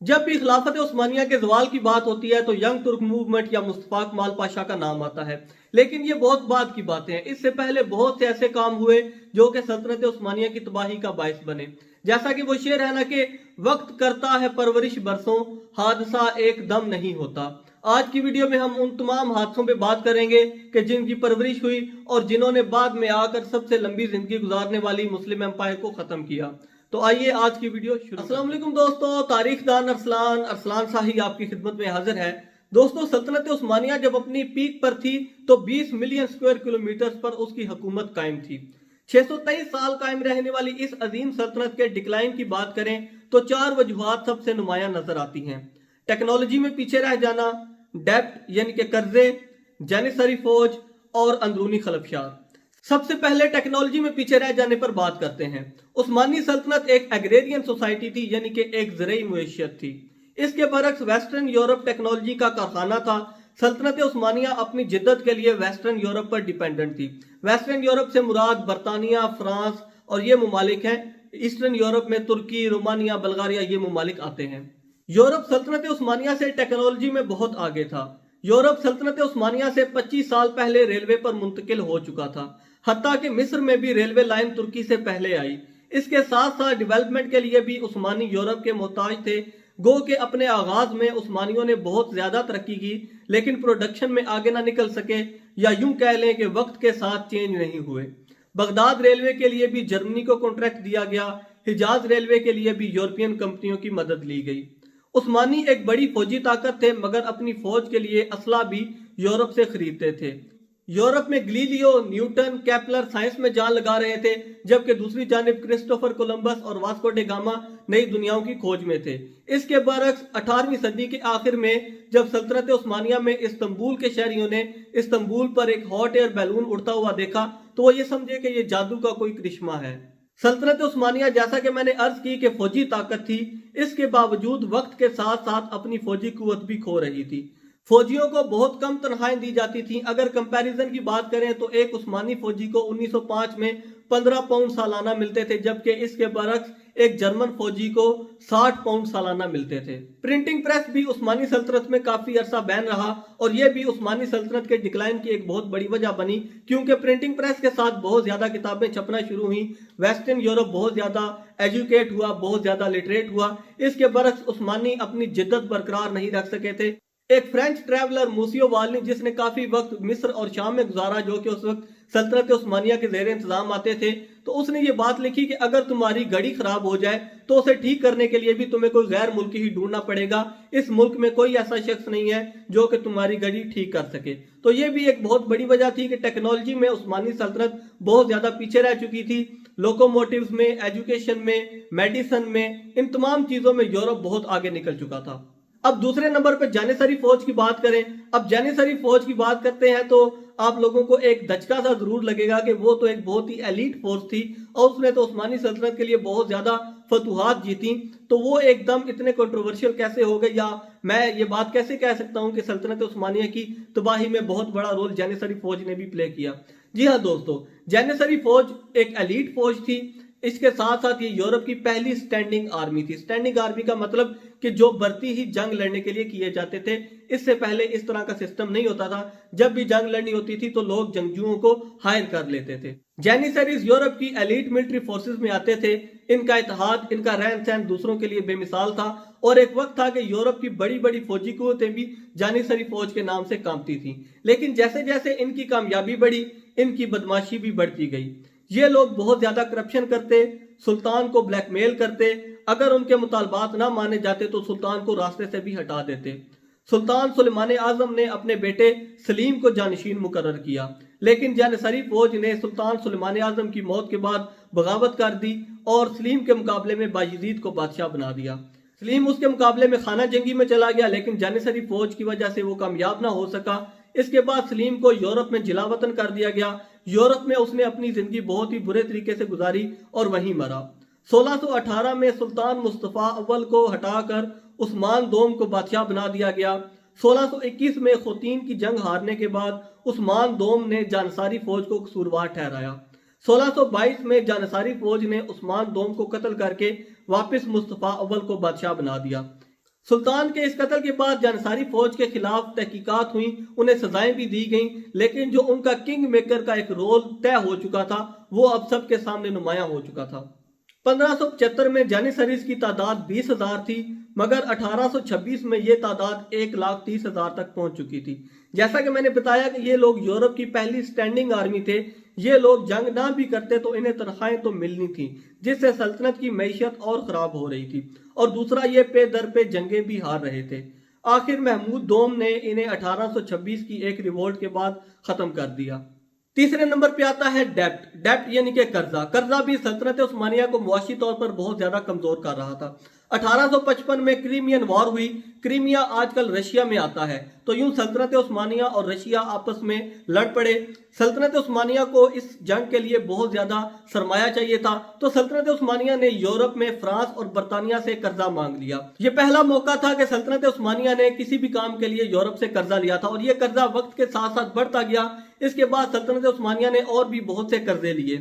जब भी खिलाफत उस्मानिया के ज़वाल की बात होती है तो यंग तुर्क मूवमेंट या मुस्तफा कमाल पाशा का नाम आता है। लेकिन ये बहुत बाद की बातें हैं। इससे पहले बहुत से ऐसे काम हुए जो कि सल्तनत उस्मानिया की तबाही का बायस बने। जैसा कि वो शेर है ना कि वक्त करता है परवरिश बरसों, हादसा एक दम नहीं होता। आज की वीडियो में हम उन तमाम हादसों पे बात करेंगे कि जिनकी परवरिश हुई और जिन्होंने बाद में आकर सबसे लंबी जिंदगी गुजारने वाली मुस्लिम एम्पायर को खत्म किया। तो आइए आज की वीडियो शुरू। अस्सलाम वालेकुम दोस्तों, तारीखदान अरसलान शाही आपकी खिदमत में हाजिर है। दोस्तों, सल्तनत उस्मानिया जब अपनी पीक पर थी तो 20 मिलियन स्क्वायर किलोमीटर पर उसकी हुकूमत कायम थी। 623 साल कायम रहने वाली इस अजीम सल्तनत के डिक्लाइन की बात करें तो 4 वजूहात सबसे नुमायां नजर आती हैं। टेक्नोलॉजी में पीछे रह जाना, डेब्ट यानी कि कर्जे, जानिसारी फौज और अंदरूनी खलफशात। सबसे पहले टेक्नोलॉजी में पीछे रह जाने पर बात करते हैं। उस्मानी सल्तनत एक एग्रेरियन सोसाइटी थी, यानी कि एक ज़रई मुईशत थी। इसके बरक्स वेस्टर्न यूरोप टेक्नोलॉजी का कारखाना था। सल्तनत उस्मानिया अपनी जिद्दत के लिए वेस्टर्न यूरोप पर डिपेंडेंट थी। वेस्टर्न यूरोप से मुराद बरतानिया, फ्रांस और ये ममालिक हैं। ईस्टर्न यूरोप में तुर्की, रोमानिया, बल्गारिया ये ममालिक आते हैं। यूरोप सल्तनत उस्मानिया से टेक्नोलॉजी में बहुत आगे था। यूरोप सल्तनत उस्मानिया से 25 साल पहले रेलवे पर मुंतकिल हो चुका था। हत्ता कि मिस्र में भी रेलवे लाइन तुर्की से पहले आई। इसके साथ साथ डेवलपमेंट के लिए भी उस्मानी यूरोप के मोहताज थे। गो के अपने आगाज में उस्मानियों ने बहुत ज्यादा तरक्की की, लेकिन प्रोडक्शन में आगे ना निकल सके, या यूं कह लें कि वक्त के साथ चेंज नहीं हुए। बगदाद रेलवे के लिए भी जर्मनी को कॉन्ट्रैक्ट दिया गया। हिजाज रेलवे के लिए भी यूरोपियन कंपनियों की मदद ली गई। उस्मानी एक बड़ी फौजी ताकत थे, मगर अपनी फौज के लिए असला भी यूरोप से खरीदते थे। यूरोप में गलीलियो, न्यूटन, केपलर साइंस में जान लगा रहे थे, जबकि दूसरी जानिब क्रिस्टोफर कोलंबस और वास्को डे गामा नई दुनियाओं की खोज में थे। इसके बरक्स 18वीं सदी के आखिर में जब सल्तनत उस्मानिया में इस्तंबुल के शहरियों ने इस्तंबुल पर एक हॉट एयर बैलून उड़ता हुआ देखा तो वो ये समझे कि ये जादू का कोई करिश्मा है। सल्तनत उस्मानिया, जैसा कि मैंने अर्ज की कि फौजी ताकत थी, इसके बावजूद वक्त के साथ साथ अपनी फौजी कुव्वत भी खो रही थी। फौजियों को बहुत कम तनख्वाहें दी जाती थी। अगर कंपैरिजन की बात करें तो एक उस्मानी फौजी को 1905 में 15 पाउंड सालाना मिलते थे, जबकि इसके बरक्स एक जर्मन फौजी को 60 पाउंड सालाना मिलते थे। प्रिंटिंग प्रेस भी उस्मानी सल्तनत में काफी अरसा बैन रहा और यह भी उस्मानी सल्तनत के डिक्लाइन की एक बहुत बड़ी वजह बनी, क्योंकि प्रिंटिंग प्रेस के साथ बहुत ज्यादा किताबें छपना शुरू हुई। वेस्टर्न यूरोप बहुत ज्यादा एजुकेट हुआ, बहुत ज्यादा लिटरेट हुआ। इसके बरक्स उस्मानी अपनी जिद्दत बरकरार नहीं रख सके थे। एक फ्रेंच ट्रैवलर मूसियो वालनी, जिसने काफी वक्त मिस्र और शाम में गुजारा, जो कि उस वक्त सल्तनत उस्मानिया के ज़ेर इंतजाम आते थे, तो उसने ये बात लिखी कि अगर तुम्हारी घड़ी खराब हो जाए तो उसे ठीक करने के लिए भी तुम्हें कोई गैर मुल्की ही ढूंढना पड़ेगा। इस मुल्क में कोई ऐसा शख्स नहीं है जो कि तुम्हारी घड़ी ठीक कर सके। तो ये भी एक बहुत बड़ी वजह थी कि टेक्नोलॉजी में उस्मानी सल्तनत बहुत ज्यादा पीछे रह चुकी थी। लोकोमोटिव्स में, एजुकेशन में, मेडिसिन में, इन तमाम चीजों में यूरोप बहुत आगे निकल चुका था। अब दूसरे नंबर पर जानिसारी फौज की बात करें। अब जानिसारी फौज की बात करते हैं तो आप लोगों को एक धचका सा जरूर लगेगा कि वो तो एक बहुत ही एलीट फोर्स थी और उसने तो उस्मानी सल्तनत के लिए बहुत ज्यादा फतुहात जीती। तो वो एकदम इतने कंट्रोवर्शियल कैसे हो गए, या मैं ये बात कैसे कह सकता हूं कि सल्तनत उस्मानिया की तबाही में बहुत बड़ा रोल जानिसारी फौज ने भी प्ले किया। जी हाँ दोस्तों, जानिसारी फौज एक एलीट फौज थी। इसके साथ साथ ये यूरोप की पहली स्टैंडिंग आर्मी थी। स्टैंडिंग आर्मी का मतलब कि जो भर्ती ही जंग लड़ने के लिए किए जाते थे। इससे पहले इस तरह का सिस्टम नहीं होता था। जब भी जंग लड़नी होती थी तो लोग जंगजुओं को हायर कर लेते थे। जैनिसरीज यूरोप की एलीट मिलिट्री फोर्सेस में आते थे। इनका इत्तेहाद, इनका रहन सहन दूसरों के लिए बेमिसाल था और एक वक्त था कि यूरोप की बड़ी बड़ी फौजी कुव्वतें भी जानिसरी फौज के नाम से कांपती थी। लेकिन जैसे जैसे इनकी कामयाबी बढ़ी, इनकी बदमाशी भी बढ़ती गई। ये लोग बहुत ज्यादा करप्शन करते, सुल्तान को ब्लैकमेल करते। अगर उनके मुतालबात ना माने जाते तो सुल्तान को रास्ते से भी हटा देते। सुल्तान सुलेमान आजम ने अपने बेटे सलीम को जानशीन मुकर्रर किया, लेकिन जानिसारी फौज ने सुल्तान सुलेमान आजम की मौत के बाद बगावत कर दी और सलीम के मुकाबले में बायजीद को बादशाह बना दिया। सलीम उसके मुकाबले में खाना जंगी में चला गया, लेकिन जानिसारी फौज की वजह से वो कामयाब ना हो सका। इसके बाद सलीम को यूरोप में जिलावतन कर दिया गया। यूरोप में उसने अपनी जिंदगी बहुत ही बुरे तरीके से गुजारी और वहीं मरा। 1618 में सुल्तान मुस्तफा अव्वल को हटाकर उस्मान दोम को बादशाह बना दिया गया। 1621 में खुतीन की जंग हारने के बाद उस्मान दोम ने जानसारी फौज को कसूरवार ठहराया। 1622 में जानसारी फौज ने उस्मान दोम को कत्ल करके वापस मुस्तफा अव्वल को बादशाह बना दिया। سلطان کے اس قتل کے بعد جانصاری فوج کے خلاف تحقیقات ہوئیں، انہیں سزائیں بھی دی گئیں، لیکن جو ان کا کنگ میکر کا ایک رول طے ہو چکا تھا وہ اب سب کے سامنے نمایاں ہو چکا تھا۔ 1575 میں جانیسریز کی تعداد 20,000 تھی، مگر 1826 میں یہ تعداد 1,30,000 تک پہنچ چکی تھی۔ جیسا کہ میں نے بتایا کہ یہ لوگ یورپ کی پہلی سٹینڈنگ آرمی تھے، یہ لوگ جنگ نہ بھی کرتے تو انہیں تنخواہیں تو ملنی تھی، جس سے سلطنت کی معیشت اور خراب ہو رہی تھی، اور دوسرا یہ پے در پہ جنگیں بھی ہار رہے تھے۔ آخر محمود دوم نے انہیں 1826 کی ایک ریوولٹ کے بعد ختم کر دیا۔ تیسرے نمبر پہ آتا ہے ڈیپٹ یعنی کہ قرضہ بھی سلطنت عثمانیہ کو معاشی طور پر بہت زیادہ کمزور کر رہا تھا۔ 1855 میں کریمین وار ہوئی، کریمیا آج کل رشیا میں آتا ہے، تو یوں سلطنت عثمانیہ اور رشیا آپس میں لڑ پڑے۔ سلطنت عثمانیہ کو اس جنگ کے لیے بہت زیادہ سرمایہ چاہیے تھا، تو سلطنت عثمانیہ نے یورپ میں فرانس اور برطانیہ سے قرضہ مانگ لیا۔ یہ پہلا موقع تھا کہ سلطنت عثمانیہ نے کسی بھی کام کے لیے یورپ سے قرضہ لیا تھا، اور یہ قرضہ وقت کے ساتھ ساتھ بڑھتا گیا۔ اس کے بعد سلطنت عثمانیہ نے اور بھی بہت سے قرضے لیے۔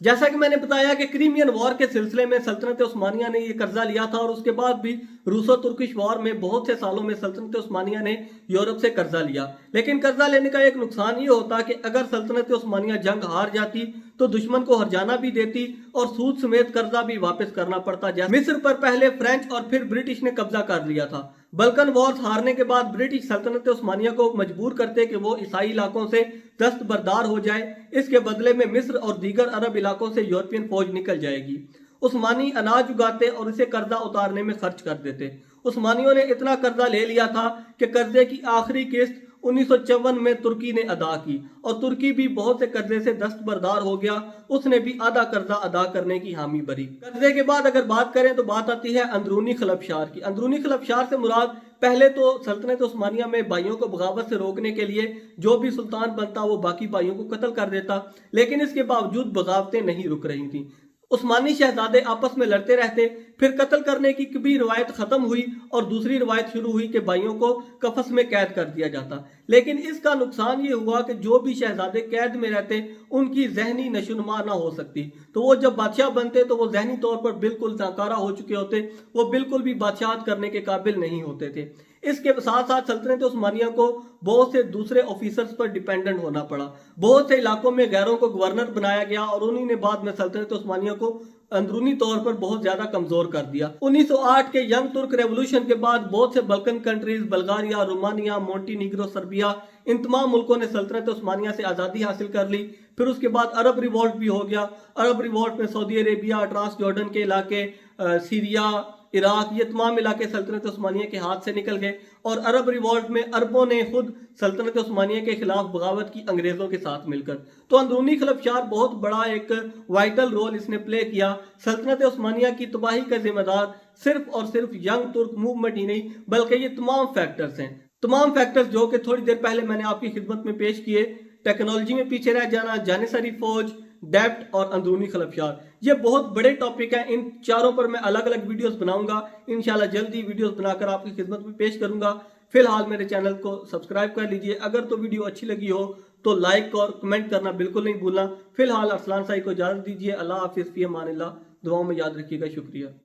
جیسا کہ میں نے بتایا کہ کریمین وار کے سلسلے میں سلطنت عثمانیہ نے یہ قرضہ لیا تھا، اور اس کے بعد بھی روسو ترکش وار میں بہت سے سالوں میں سلطنت عثمانیہ نے یورپ سے قرضہ لیا۔ لیکن قرضہ لینے کا ایک نقصان یہ ہوتا کہ اگر سلطنت عثمانیہ جنگ ہار جاتی تو دشمن کو ہرجانا بھی دیتی اور سود سمیت قرضہ بھی واپس کرنا پڑتا۔ جیسے مصر پر پہلے فرینچ اور پھر برٹش نے قبضہ کر لیا تھا۔ بلکن وارز ہارنے کے بعد برٹش سلطنت عثمانیہ کو مجبور کرتے کہ وہ عیسائی علاقوں سے دستبردار ہو جائے، اس کے بدلے میں مصر اور دیگر عرب علاقوں سے یورپین فوج نکل جائے گی۔ عثمانی اناج اگاتے اور اسے قرضہ اتارنے میں خرچ کر دیتے۔ عثمانیوں نے اتنا قرضہ لے لیا تھا کہ قرضے کی آخری قسط 1954 میں ترکی نے ادا کی، اور ترکی بھی بہت سے قرضے سے دستبردار ہو گیا، اس نے بھی آدھا قرضہ ادا کرنے کی حامی بھری۔ قرضے کے بعد اگر بات کریں تو بات آتی ہے اندرونی خلفشار کی۔ اندرونی خلفشار سے مراد پہلے تو سلطنت عثمانیہ میں بھائیوں کو بغاوت سے روکنے کے لیے جو بھی سلطان بنتا وہ باقی بھائیوں کو قتل کر دیتا، لیکن اس کے باوجود بغاوتیں نہیں رک رہی تھیں۔ عثمانی شہزادے آپس میں لڑتے رہتے، پھر قتل کرنے کی کبھی روایت ختم ہوئی اور دوسری روایت شروع ہوئی کہ بھائیوں کو قفس میں قید کر دیا جاتا۔ لیکن اس کا نقصان یہ ہوا کہ جو بھی شہزادے قید میں رہتے ان کی ذہنی نشوونما نہ ہو سکتی، تو وہ جب بادشاہ بنتے تو وہ ذہنی طور پر بالکل ناکارہ ہو چکے ہوتے، وہ بالکل بھی بادشاہت کرنے کے قابل نہیں ہوتے تھے۔ اس کے ساتھ ساتھ سلطنت عثمانیہ کو بہت سے دوسرے آفیسرز پر ڈیپینڈنٹ ہونا پڑا۔ بہت سے علاقوں میں غیروں کو گورنر بنایا گیا، اور انہی نے بعد میں سلطنت عثمانیہ کو اندرونی طور پر بہت زیادہ کمزور کر دیا۔ 1908 کے ینگ ترک ریولوشن کے بعد بہت سے Balkan countries, Bulgaria, Romania, Montenegro, Serbia, ان تمام ملکوں نے سلطنت عثمانیہ سے آزادی حاصل کر لی۔ پھر اس کے بعد عرب ریوولٹ بھی ہو گیا۔ عرب ریوولٹ میں سعودی عربیہ، ٹرانس جارڈن کے علاقے، سیریا، عراق، یہ تمام علاقے سلطنت عثمانیہ کے ہاتھ سے نکل گئے، اور عرب ریوولٹ میں عربوں نے خود سلطنت عثمانیہ کے خلاف بغاوت کی انگریزوں کے ساتھ مل کر۔ تو اندرونی خلفشار بہت بڑا ایک وائٹل رول اس نے پلے کیا۔ سلطنت عثمانیہ کی تباہی کا ذمہ دار صرف اور صرف ینگ ترک موومنٹ ہی نہیں، بلکہ یہ تمام فیکٹرز ہیں، تمام فیکٹرز جو کہ تھوڑی دیر پہلے میں نے آپ کی خدمت میں پیش کیے۔ ٹیکنالوجی میں پیچھے رہ جانا، جانصاری فوج، ڈیپٹ اور اندرونی خلفشار، یہ بہت بڑے ٹاپک ہیں۔ ان چاروں پر میں الگ الگ ویڈیوز بناؤں گا، انشاءاللہ جلدی ویڈیوز بنا کر آپ کی خدمت میں پیش کروں گا۔ فی الحال میرے چینل کو سبسکرائب کر لیجئے، اگر تو ویڈیو اچھی لگی ہو تو لائک اور کمنٹ کرنا بالکل نہیں بھولنا۔ فی الحال ارسلان سائی کو اجازت دیجیے۔ اللہ حافظ، فی امان اللہ، دعاؤں میں یاد رکھیے گا۔ شکریہ۔